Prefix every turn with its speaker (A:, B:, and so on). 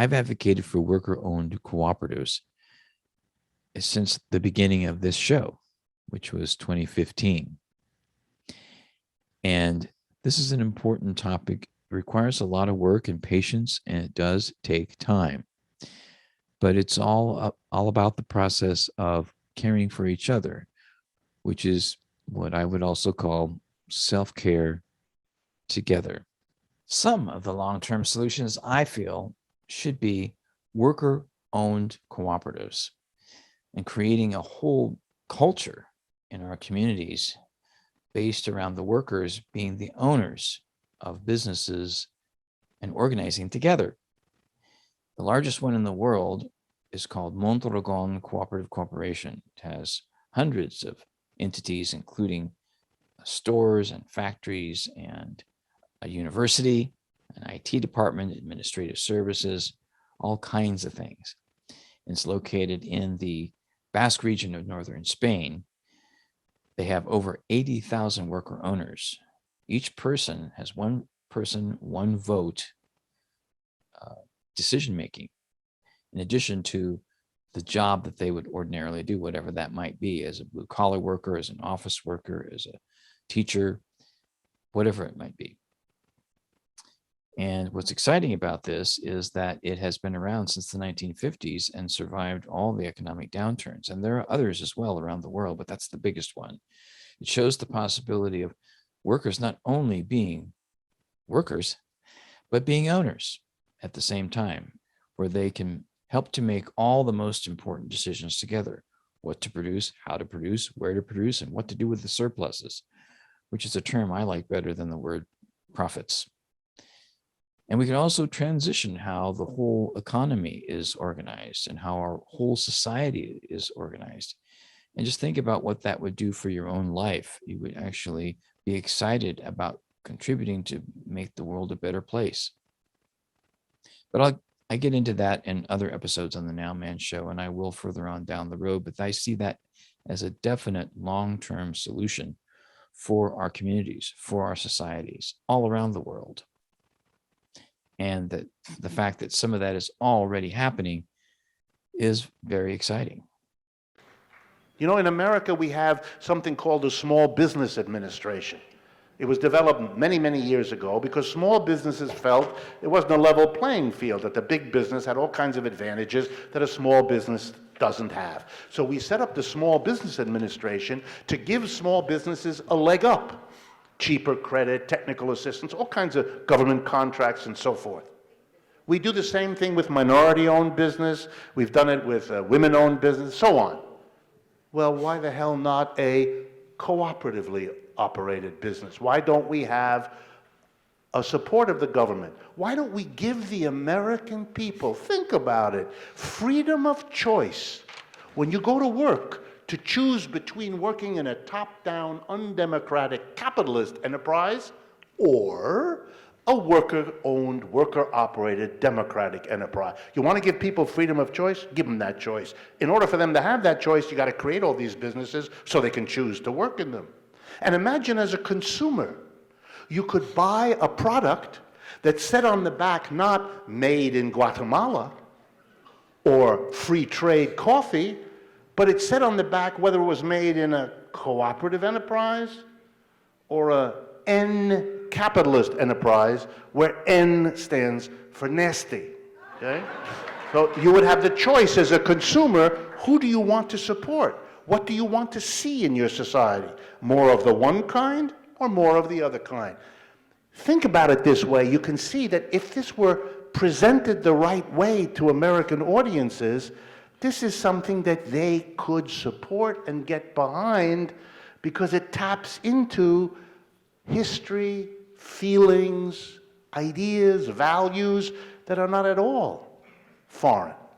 A: I've advocated for worker-owned cooperatives since the beginning of this show, which was 2015. And this is an important topic. It requires a lot of work and patience, and it does take time. But it's all about the process of caring for each other, which is what I would also call self-care together. Some of the long-term solutions, I feel, should be worker-owned cooperatives and creating a whole culture in our communities based around the workers being the owners of businesses and organizing together. The largest one in the world is called Mondragon Cooperative Corporation. It has hundreds of entities, including stores and factories and a university, an IT department, administrative services, all kinds of things. It's located in the Basque region of northern Spain. They have over 80,000 worker owners. Each person has one person, one vote decision-making, in addition to the job that they would ordinarily do, whatever that might be, as a blue-collar worker, as an office worker, as a teacher, whatever it might be. And what's exciting about this is that it has been around since the 1950s and survived all the economic downturns. And there are others as well around the world, but that's the biggest one. It shows the possibility of workers not only being workers, but being owners at the same time, where they can help to make all the most important decisions together: what to produce, how to produce, where to produce, and what to do with the surpluses, which is a term I like better than the word profits. And we can also transition how the whole economy is organized and how our whole society is organized. And just think about what that would do for your own life. You would actually be excited about contributing to make the world a better place. But I get into that in other episodes on the Nowman Show, and I will further on down the road, but I see that as a definite long-term solution for our communities, for our societies all around the world. And that the fact that some of that is already happening is very exciting.
B: You know, in America, we have something called the Small Business Administration. It was developed many, many years ago because small businesses felt it wasn't a level playing field, that the big business had all kinds of advantages that a small business doesn't have. So we set up the Small Business Administration to give small businesses a leg up. Cheaper credit, technical assistance, all kinds of government contracts and so forth. We do the same thing with minority-owned business. We've done it with women-owned business, so on. Well, why the hell not a cooperatively operated business? Why don't we have a support of the government? Why don't we give the American people, think about it, freedom of choice when you go to work, to choose between working in a top-down, undemocratic capitalist enterprise or a worker-owned, worker-operated democratic enterprise. You want to give people freedom of choice? Give them that choice. In order for them to have that choice, you got to create all these businesses so they can choose to work in them. And imagine as a consumer, you could buy a product that said on the back, not made in Guatemala or free trade coffee, but it said on the back whether it was made in a cooperative enterprise or a N capitalist enterprise, where N stands for nasty, okay? So you would have the choice as a consumer, who do you want to support? What do you want to see in your society? More of the one kind or more of the other kind? Think about it this way. You can see that if this were presented the right way to American audiences, this is something that they could support and get behind because it taps into history, feelings, ideas, values that are not at all foreign.